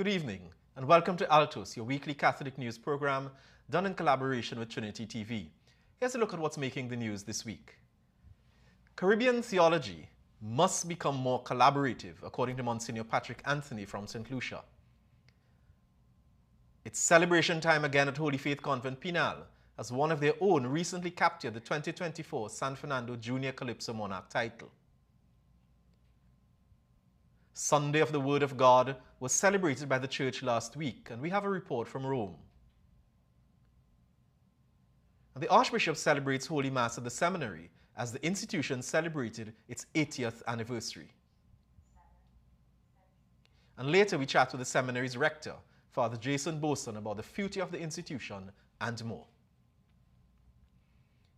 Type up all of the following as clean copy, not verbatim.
Good evening, and welcome to Altos, your weekly Catholic news program done in collaboration with Trinity TV. Here's a look at what's making the news this week. Caribbean theology must become more collaborative, according to Monsignor Patrick Anthony from St. Lucia. It's celebration time again at Holy Faith Convent Pinal, as one of their own recently captured the 2024 San Fernando Junior Calypso Monarch title. Sunday of the Word of God was celebrated by the Church last week, and we have a report from Rome. And the Archbishop celebrates Holy Mass at the seminary as the institution celebrated its 80th anniversary. And later we chat with the seminary's rector, Father Jason Boson, about the future of the institution and more.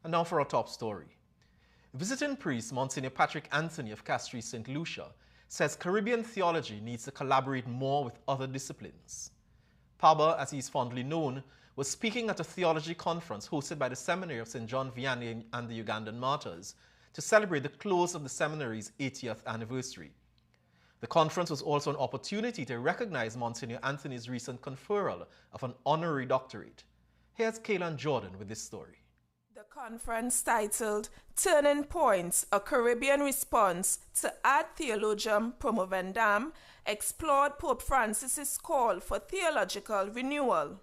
And now for our top story. Visiting priest Monsignor Patrick Anthony of Castries St. Lucia says Caribbean theology needs to collaborate more with other disciplines. Paba, as he is fondly known, was speaking at a theology conference hosted by the Seminary of St. John Vianney and the Ugandan Martyrs to celebrate the close of the seminary's 80th anniversary. The conference was also an opportunity to recognize Monsignor Anthony's recent conferral of an honorary doctorate. Here's Kaylan Jordan with this story. The conference, titled Turning Points, A Caribbean Response to Ad Theologiam Promovendam, explored Pope Francis's call for theological renewal.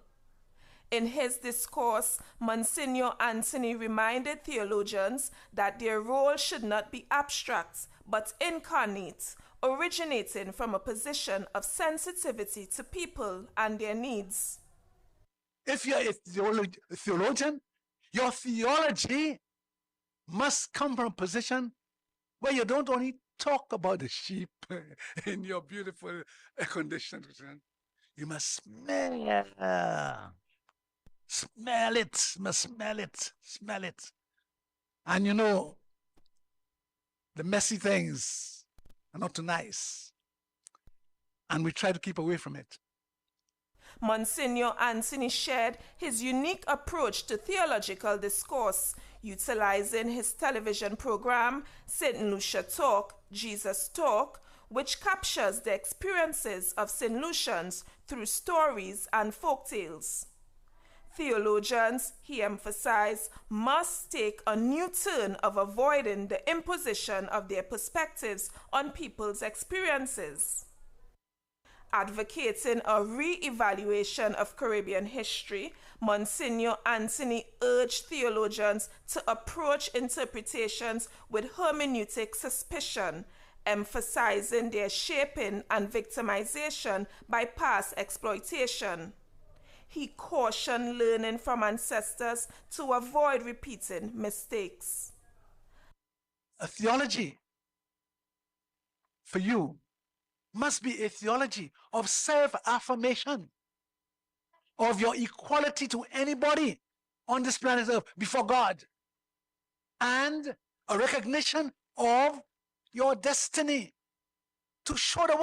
In his discourse, Monsignor Anthony reminded theologians that their role should not be abstract, but incarnate, originating from a position of sensitivity to people and their needs. If you're a theologian, your theology must come from a position where you don't only talk about the sheep in your beautiful air-conditioned room. You must smell it. And you know, the messy things are not too nice. And we try to keep away from it. Monsignor Anthony shared his unique approach to theological discourse, utilizing his television program, St. Lucia Talk, Jesus Talk, which captures the experiences of St. Lucians through stories and folktales. Theologians, he emphasized, must take a new turn of avoiding the imposition of their perspectives on people's experiences. Advocating a re-evaluation of Caribbean history, Monsignor Anthony urged theologians to approach interpretations with hermeneutic suspicion, emphasizing their shaping and victimization by past exploitation. He cautioned learning from ancestors to avoid repeating mistakes. A theology for you must be a theology of self-affirmation, of your equality to anybody on this planet Earth before God, and a recognition of your destiny to show the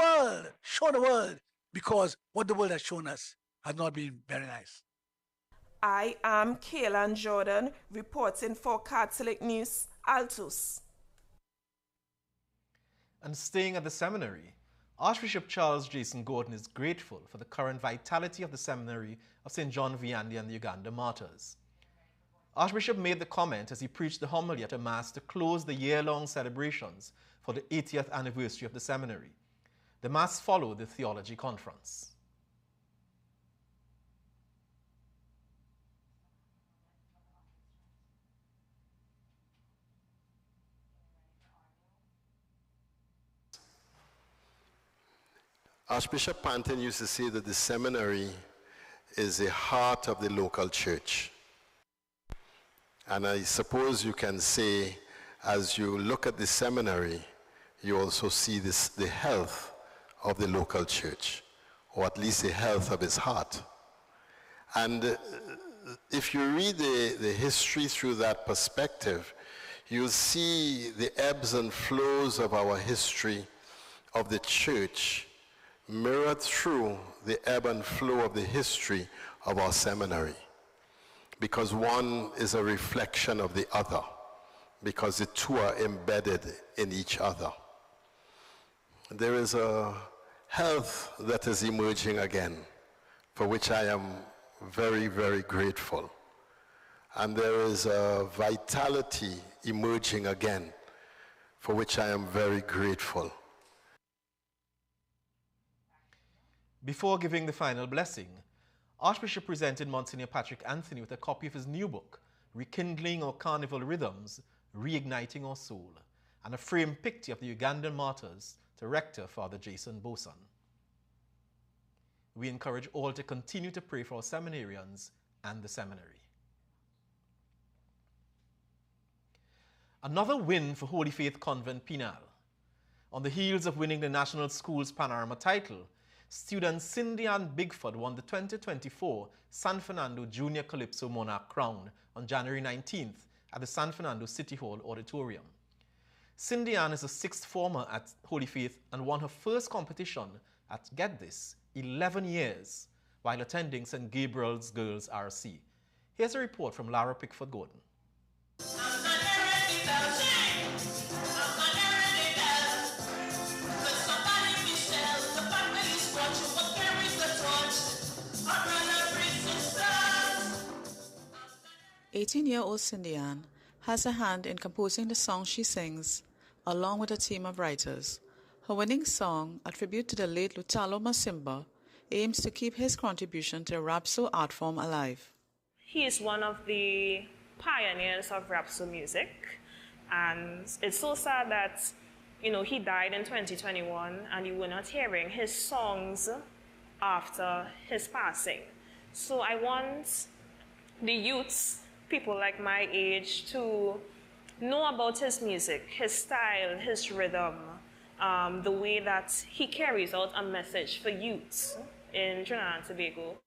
world, because what the world has shown us has not been very nice. I am Kaylan Jordan, reporting for Catholic News, Altos. And staying at the seminary, Archbishop Charles Jason Gordon is grateful for the current vitality of the Seminary of St. John Vianney and the Uganda Martyrs. Archbishop made the comment as he preached the homily at a Mass to close the year-long celebrations for the 80th anniversary of the seminary. The Mass followed the theology conference. Archbishop Panton used to say that the seminary is the heart of the local church. And I suppose you can say, as you look at the seminary, you also see the health of the local church, or at least the health of its heart. And if you read the history through that perspective, you'll see the ebbs and flows of our history of the church mirrored through the ebb and flow of the history of our seminary, because one is a reflection of the other, because the two are embedded in each other. There is a health that is emerging again, for which I am very, very grateful. And there is a vitality emerging again, for which I am very grateful. Before giving the final blessing, Archbishop presented Monsignor Patrick Anthony with a copy of his new book, Rekindling Our Carnival Rhythms, Reigniting Our Soul, and a framed picture of the Ugandan martyrs to Rector Father Jason Boson. We encourage all to continue to pray for our seminarians and the seminary. Another win for Holy Faith Convent Penal. On the heels of winning the National Schools Panorama title, student Cindy Ann Bigford won the 2024 San Fernando Junior Calypso Monarch Crown on January 19th at the San Fernando City Hall Auditorium. Cindy Ann is a sixth former at Holy Faith and won her first competition at, get this, 11 years while attending St. Gabriel's Girls RC. Here's a report from Lara Pickford-Gordon. "18-year-old Cindy Ann has a hand in composing the songs she sings, along with a team of writers. Her winning song, a tribute to the late Lutalo Masimba, aims to keep his contribution to the Rapso art form alive. He is one of the pioneers of Rapso music, and it's so sad that, he died in 2021 and you were not hearing his songs after his passing. So I want the youths, people like my age, to know about his music, his style, his rhythm, the way that he carries out a message for youths in Trinidad and Tobago.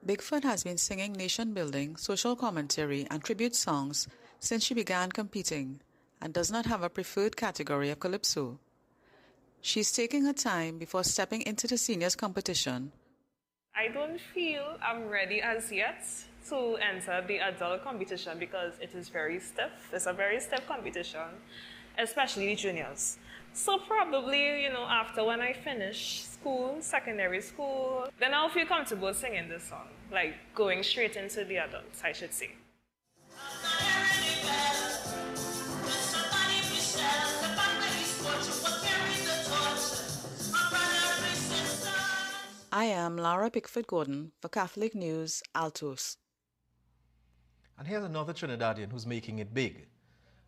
Bigford has been singing nation-building, social commentary, and tribute songs since she began competing and does not have a preferred category of calypso. She's taking her time before stepping into the seniors competition. I don't feel I'm ready as yet to enter the adult competition because it is very stiff. It's a very stiff competition, especially the juniors. So probably, after when I finish school, secondary school, then I'll feel comfortable singing this song, like going straight into the adults, I should say. I am Lara Pickford-Gordon for Catholic News, Altos. And here's another Trinidadian who's making it big.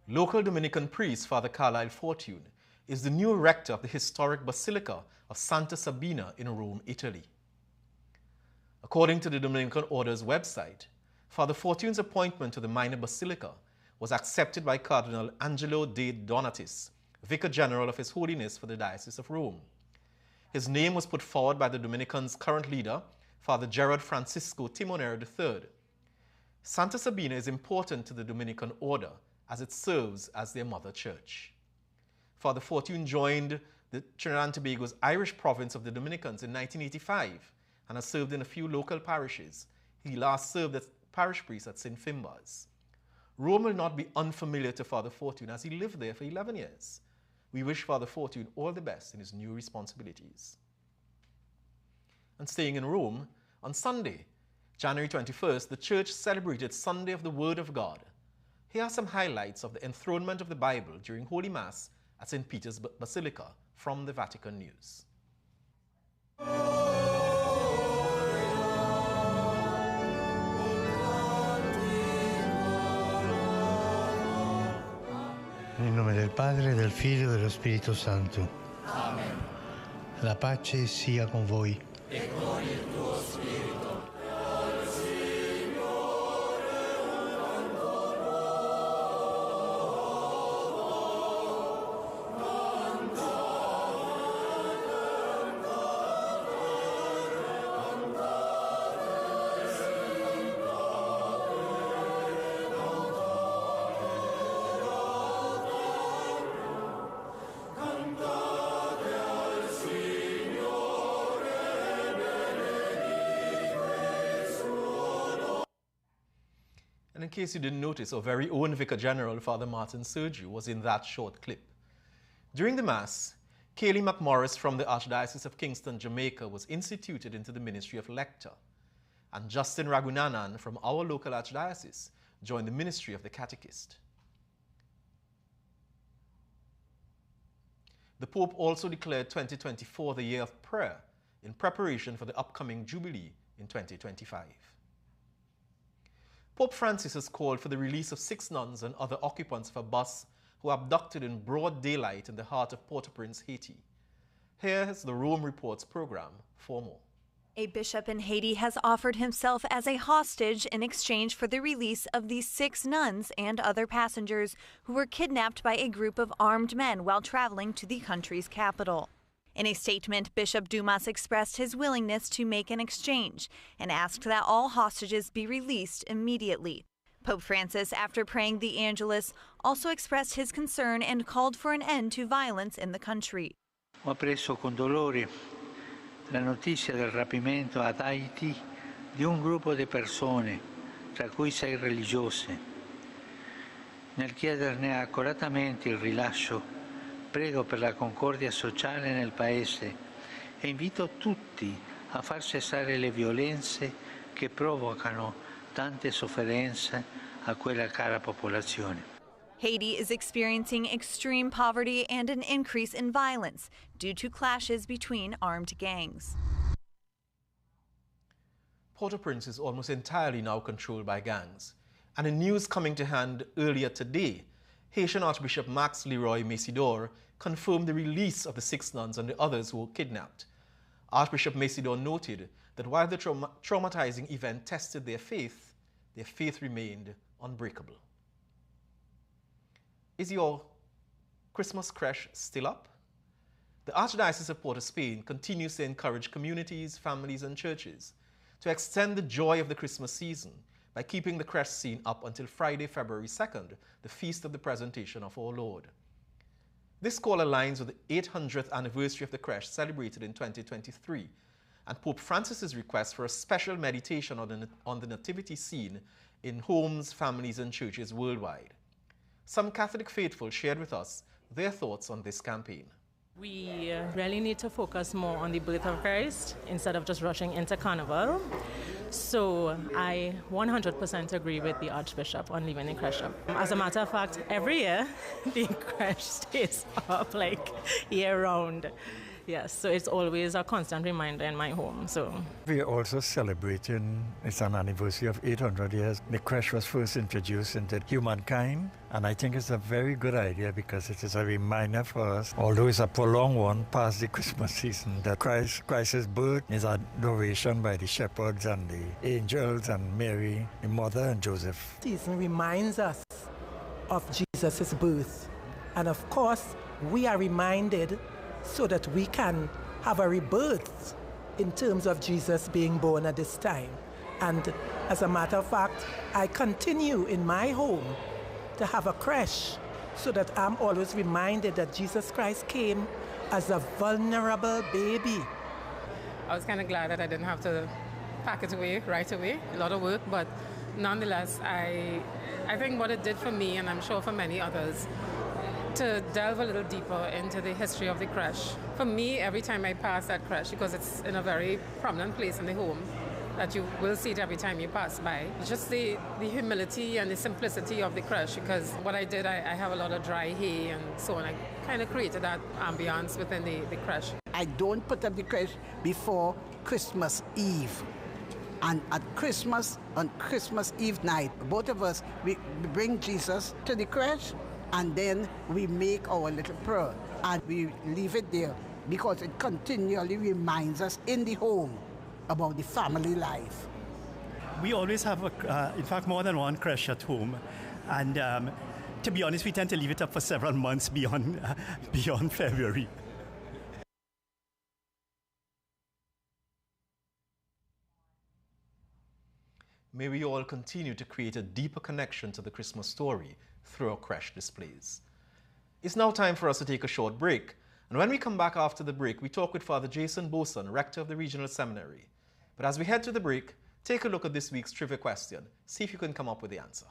Local Dominican priest Father Carlisle Fortune is the new rector of the historic Basilica of Santa Sabina in Rome, Italy. According to the Dominican Order's website, Father Fortune's appointment to the minor basilica was accepted by Cardinal Angelo de Donatis, Vicar General of His Holiness for the Diocese of Rome. His name was put forward by the Dominicans' current leader, Father Gerard Francisco Timonero III. Santa Sabina is important to the Dominican Order as it serves as their mother church. Father Fortune joined the Trinidad and Tobago's Irish province of the Dominicans in 1985 and has served in a few local parishes. He last served as parish priest at St. Finbar's. Rome will not be unfamiliar to Father Fortune as he lived there for 11 years. We wish Father Fortune all the best in his new responsibilities. And staying in Rome, on Sunday, January 21st, the church celebrated Sunday of the Word of God. Here are some highlights of the enthronement of the Bible during Holy Mass at St. Peter's Basilica from the Vatican News. Nel nome del Padre, del Figlio e dello Spirito Santo. Amen. La pace sia con voi. E con il tuo spirito. And in case you didn't notice, our very own Vicar General, Father Martin Sergiu, was in that short clip. During the Mass, Kaylee McMorris from the Archdiocese of Kingston, Jamaica, was instituted into the ministry of lector, and Justin Ragunanan from our local archdiocese joined the ministry of the catechist. The Pope also declared 2024 the year of prayer in preparation for the upcoming Jubilee in 2025. Pope Francis has called for the release of 6 nuns and other occupants of a bus who were abducted in broad daylight in the heart of Port-au-Prince, Haiti. Here is the Rome Reports program for more. A bishop in Haiti has offered himself as a hostage in exchange for the release of these 6 nuns and other passengers who were kidnapped by a group of armed men while traveling to the country's capital. In a statement, Bishop Dumas expressed his willingness to make an exchange and asked that all hostages be released immediately. Pope Francis, after praying the Angelus, also expressed his concern and called for an end to violence in the country. Ho appreso con dolore la notizia del rapimento ad Haiti di un gruppo di persone, tra cui 6 religiose. Nel chiederne accuratamente il rilascio, prego per la concordia sociale nel Paese e invito tutti a far cessare le violenze che provocano tante sofferenze a quella cara popolazione. Haiti is experiencing extreme poverty and an increase in violence due to clashes between armed gangs. Port-au-Prince is almost entirely now controlled by gangs. And in news coming to hand earlier today, Haitian Archbishop Max Leroy Messidor confirmed the release of the 6 nuns and the others who were kidnapped. Archbishop Messidor noted that while the traumatizing event tested their faith remained unbreakable. Is your Christmas creche still up? The Archdiocese of Port-au-Spain continues to encourage communities, families and churches to extend the joy of the Christmas season by keeping the creche scene up until Friday, February 2nd, the feast of the Presentation of our Lord. This call aligns with the 800th anniversary of the creche celebrated in 2023 and Pope Francis's request for a special meditation on the nativity scene in homes, families and churches worldwide. Some Catholic faithful shared with us their thoughts on this campaign. We really need to focus more on the birth of Christ instead of just rushing into Carnival. So I 100% agree with the Archbishop on leaving the creche up. As a matter of fact, every year the creche stays up like year round. Yes, so it's always a constant reminder in my home. So We are also celebrating, it's an anniversary of 800 years. The creche was first introduced into humankind, and I think it's a very good idea because it is a reminder for us, although it's a prolonged one past the Christmas season, that Christ's birth is adoration by the shepherds and the angels and Mary, the mother, and Joseph. Season reminds us of Jesus' birth, and of course we are reminded so that we can have a rebirth in terms of Jesus being born at this time. And as a matter of fact, I continue in my home to have a creche so that I'm always reminded that Jesus Christ came as a vulnerable baby. I was kind of glad that I didn't have to pack it away right away, a lot of work, but nonetheless, I think what it did for me, and I'm sure for many others, to delve a little deeper into the history of the creche. For me, every time I pass that creche, because it's in a very prominent place in the home, that you will see it every time you pass by. Just the humility and the simplicity of the creche, because what I did, I have a lot of dry hay and so on. I kind of created that ambiance within the creche. I don't put up the creche before Christmas Eve. And at Christmas, on Christmas Eve night, both of us, we bring Jesus to the creche, and then we make our little prayer and we leave it there because it continually reminds us in the home about the family life. We always have, in fact, more than one creche at home. And to be honest, we tend to leave it up for several months beyond February. May we all continue to create a deeper connection to the Christmas story through our creche displays. It's now time for us to take a short break, and when we come back after the break, we talk with Father Jason Boson, rector of the Regional Seminary. But as we head to the break, take a look at this week's trivia question. See if you can come up with the answer.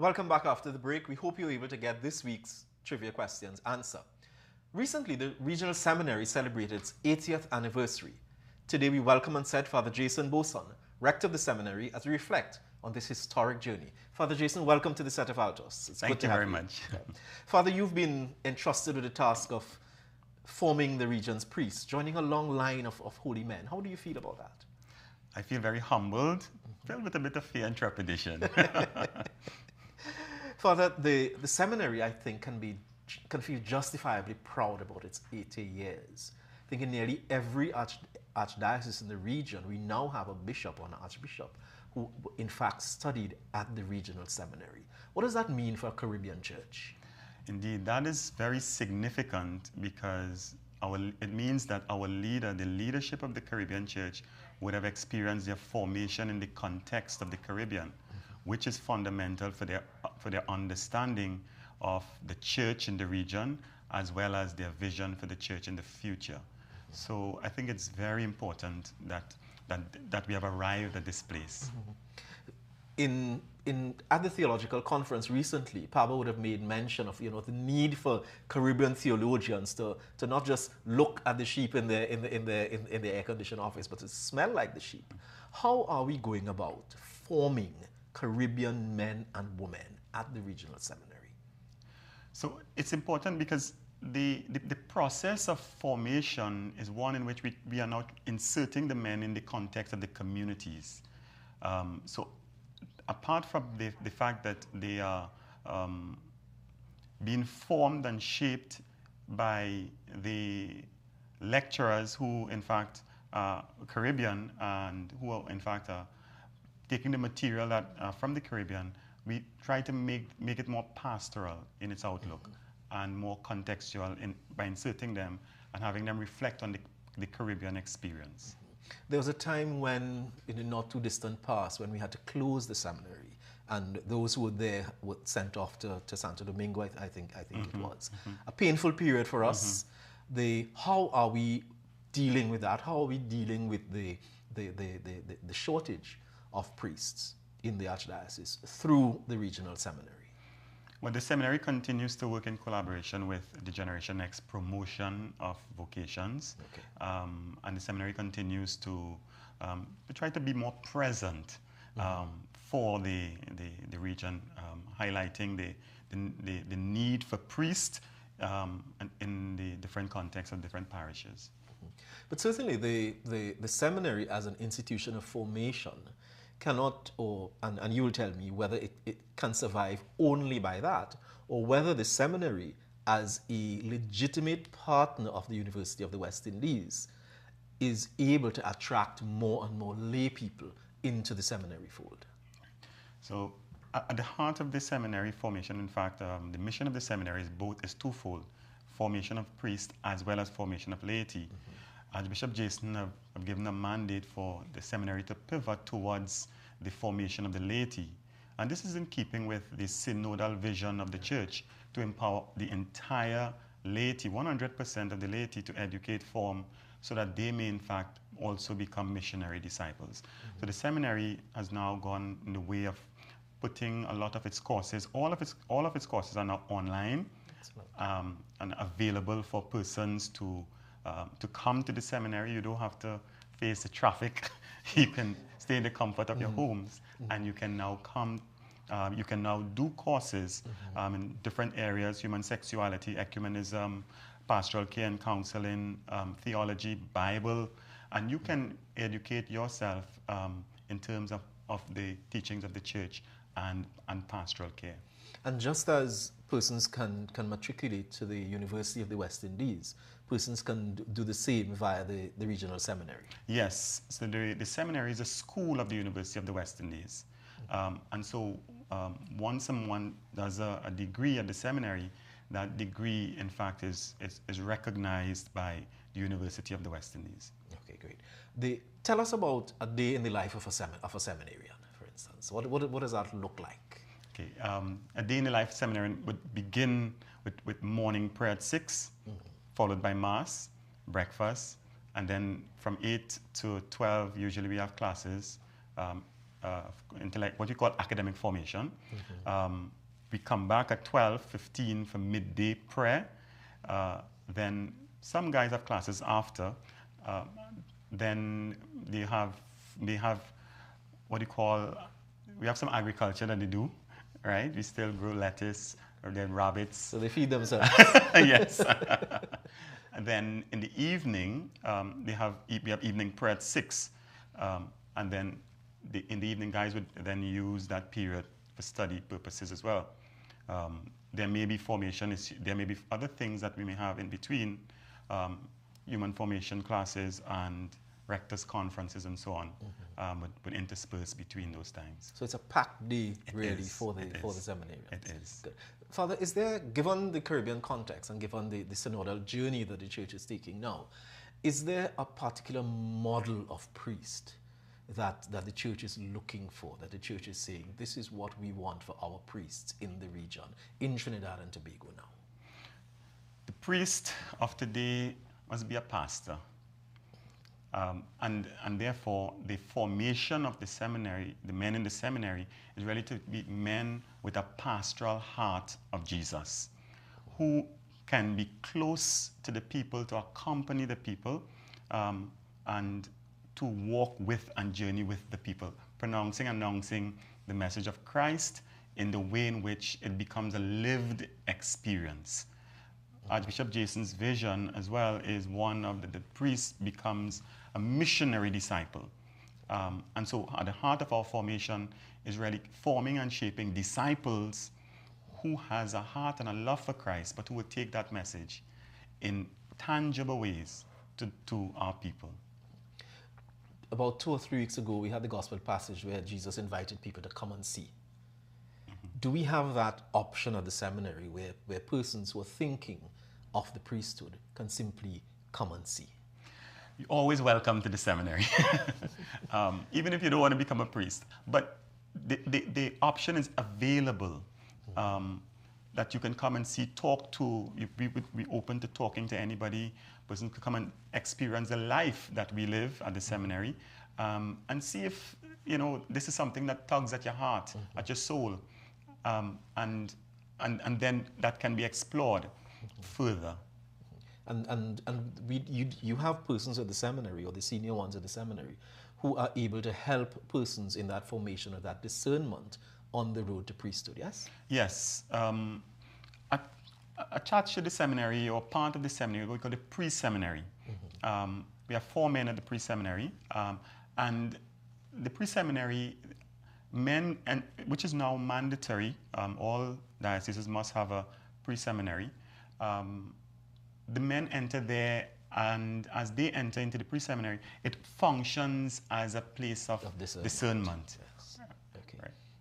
welcome back after the break. We hope you were able to get this week's trivia questions answer. Recently, the Regional Seminary celebrated its 80th anniversary. Today, we welcome and said Father Jason Boson, rector of the seminary, as we reflect on this historic journey. Father Jason, welcome to the set of Altos. It's Thank good to you have very much. Father, you've been entrusted with the task of forming the region's priests, joining a long line of holy men. How do you feel about that? I feel very humbled, filled with a bit of fear and trepidation. Father, the seminary, I think, can feel justifiably proud about its 80 years. I think in nearly every archdiocese in the region, we now have a bishop or an archbishop who, in fact, studied at the regional seminary. What does that mean for a Caribbean church? Indeed, that is very significant because it means that our leader, the leadership of the Caribbean church, would have experienced their formation in the context of the Caribbean, which is fundamental for their understanding of the church in the region, as well as their vision for the church in the future. So I think it's very important that we have arrived at this place. At the theological conference recently, Pablo would have made mention of the need for Caribbean theologians to not just look at the sheep in the air-conditioned office, but to smell like the sheep. How are we going about forming Caribbean men and women at the regional seminary? So it's important because the process of formation is one in which we are now inserting the men in the context of the communities. So apart from the fact that they are being formed and shaped by the lecturers who in fact are Caribbean and who are in fact taking the material from the Caribbean, we try to make it more pastoral in its outlook and more contextual by inserting them and having them reflect on the Caribbean experience. There was a time when, in the not too distant past, when we had to close the seminary, and those who were there were sent off to Santo Domingo, I think it was. A painful period for us. How are we dealing with that? How are we dealing with the shortage of priests in the Archdiocese through the regional seminary? Well, the seminary continues to work in collaboration with the Generation X promotion of vocations. And the seminary continues to try to be more present for the region, highlighting the need for priests in the different contexts of different parishes. But certainly the seminary as an institution of formation cannot, and you will tell me whether it can survive only by that, or whether the seminary as a legitimate partner of the University of the West Indies is able to attract more and more lay people into the seminary fold. So at the heart of the seminary formation, in fact, the mission of the seminary is twofold: formation of priests as well as formation of laity. Archbishop Jason have given a mandate for the seminary to pivot towards the formation of the laity. And this is in keeping with the synodal vision of the church to empower the entire laity, 100% of the laity, to educate, form, so that they may in fact also become missionary disciples. So the seminary has now gone in the way of putting a lot of its courses, all of its courses are now online and available for persons to come to the seminary. You don't have to face the traffic. You can stay in the comfort of your homes, and you can now come. You can now do courses in different areas: human sexuality, ecumenism, pastoral care and counseling, theology, Bible, and you can educate yourself in terms of the teachings of the church and pastoral care. And just as persons can matriculate to the University of the West Indies, persons can do the same via the regional seminary. Yes, so the seminary is a school of the University of the West Indies. And so once someone does a degree at the seminary, that degree, in fact, is recognized by the University of the West Indies. Okay, great. Tell us about a day in the life of a seminarian, for instance. What does that look like? Okay, a day in the life of a seminarian would begin with morning prayer at 6, followed by Mass, breakfast, and then from 8 to 12, usually we have classes. what we call academic formation. We come back at 12:15 for midday prayer. Then some guys have classes after. Then they have what you call, we have some agriculture that they do, right? We still grow lettuce or then rabbits. So they feed themselves. Yes. And then in the evening, we have evening prayer at 6. And then in the evening, guys would then use that period for study purposes as well. There may be there may be other things that we may have in between, human formation classes and rectors conferences and so on, would intersperse between those times. So it's a packed day, really, for the seminarians. It is. Good. Father, is there, given the Caribbean context and given the synodal journey that the church is taking now, is there a particular model of priest that the church is looking for, that the church is saying, this is what we want for our priests in the region, in Trinidad and Tobago now? The priest of today must be a pastor. And therefore, the formation of the seminary, the men in the seminary, is really to be men with a pastoral heart of Jesus, who can be close to the people, to accompany the people, and to walk with and journey with the people, announcing the message of Christ in the way in which it becomes a lived experience. Archbishop Jason's vision as well is one of the priest becomes a missionary disciple. And so at the heart of our formation is really forming and shaping disciples who has a heart and a love for Christ, but who will take that message in tangible ways to our people. About 2 or 3 weeks ago, we had the gospel passage where Jesus invited people to come and see. Do we have that option at the seminary where persons who are thinking of the priesthood can simply come and see? You're always welcome to the seminary, even if you don't want to become a priest. But the option is available, that you can come and see, talk to. We open to talking to anybody. Person can come and experience the life that we live at the seminary, and see if this is something that tugs at your heart, at your soul, and then that can be explored further. And you have persons at the seminary, or the senior ones at the seminary, who are able to help persons in that formation or that discernment on the road to priesthood, yes? Yes. Attached to the seminary, or part of the seminary, we call the pre-seminary. We have 4 men at the pre-seminary, and the pre-seminary men, which is now mandatory, all dioceses must have a pre-seminary. The men enter there, and as they enter into the pre-seminary, it functions as a place of discernment. Yes. Okay.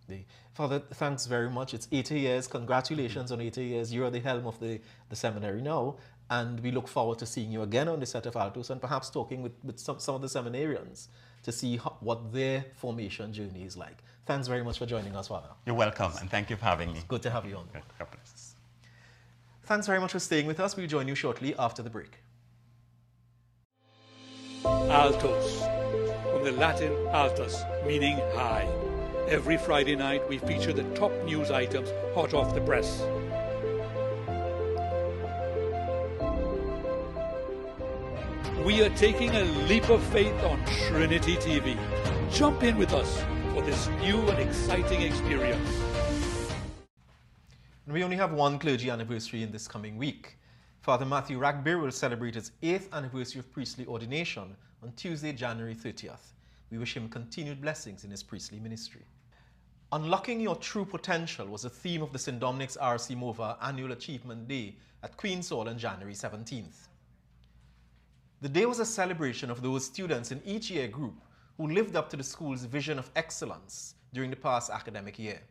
Right. Father, thanks very much. It's 80 years. Congratulations on 80 years. You're the helm of the seminary now, and we look forward to seeing you again on the set of Altos, and perhaps talking with some of the seminarians to see what their formation journey is like. Thanks very much for joining us, Father. You're welcome, and thank you for having me. It's good to have you on board. God bless. Thanks very much for staying with us. We'll join you shortly after the break. Altos, from the Latin altus, meaning high. Every Friday night we feature the top news items hot off the press. We are taking a leap of faith on Trinity TV. Jump in with us for this new and exciting experience. We only have one clergy anniversary in this coming week. Father Matthew Ragbeer will celebrate his 8th anniversary of priestly ordination on Tuesday, January 30th. We wish him continued blessings in his priestly ministry. Unlocking Your True Potential was the theme of the St. Dominic's RC MOVA Annual Achievement Day at Queen's Hall on January 17th. The day was a celebration of those students in each year group who lived up to the school's vision of excellence during the past academic year.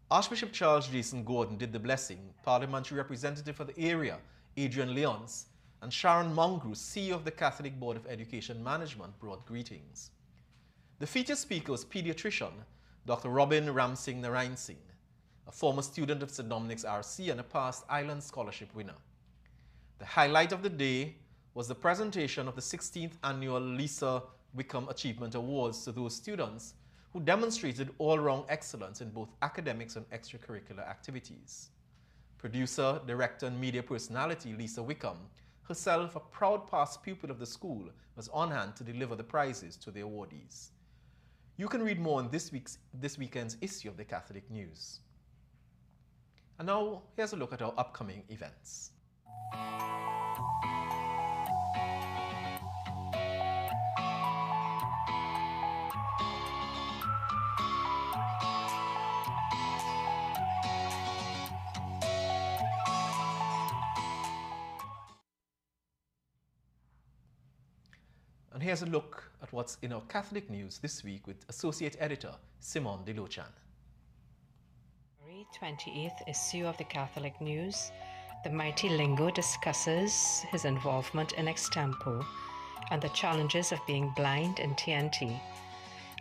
Archbishop Charles Jason Gordon did the blessing, parliamentary representative for the area, Adrian Leons, and Sharon Mongrose, CEO of the Catholic Board of Education Management, brought greetings. The featured speaker was pediatrician Dr. Robin Ramsingh Narayan Singh, a former student of St. Dominic's RC and a past Island Scholarship winner. The highlight of the day was the presentation of the 16th Annual Lisa Wickham Achievement Awards to those students who demonstrated all-round excellence in both academics and extracurricular activities. Producer, director, and media personality Lisa Wickham, herself a proud past pupil of the school, was on hand to deliver the prizes to the awardees. You can read more in this weekend's issue of the Catholic News. And now, here's a look at our upcoming events. And here's a look at what's in our Catholic news this week with Associate Editor Simon Delochan. February 28th issue of the Catholic News, the mighty Lingo discusses his involvement in Extempo and the challenges of being blind in TNT.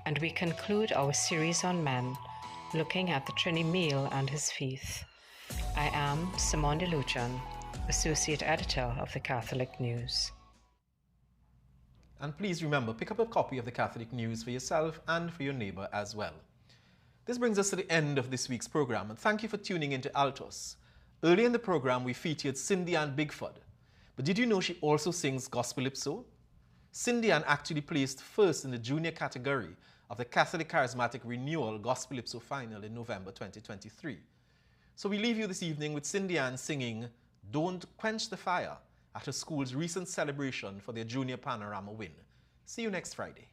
And we conclude our series on men, looking at the Trini Meal and his faith. I am Simon Delochan, Associate Editor of the Catholic News. And please remember, pick up a copy of the Catholic News for yourself and for your neighbor as well. This brings us to the end of this week's program, and thank you for tuning in to Altos. Earlier in the program, we featured Cindy Ann Bigford. But did you know she also sings Gospelypso? Cindy Ann actually placed first in the junior category of the Catholic Charismatic Renewal Gospelypso Final in November 2023. So we leave you this evening with Cindy Ann singing Don't Quench the Fire at her school's recent celebration for their Junior Panorama win. See you next Friday.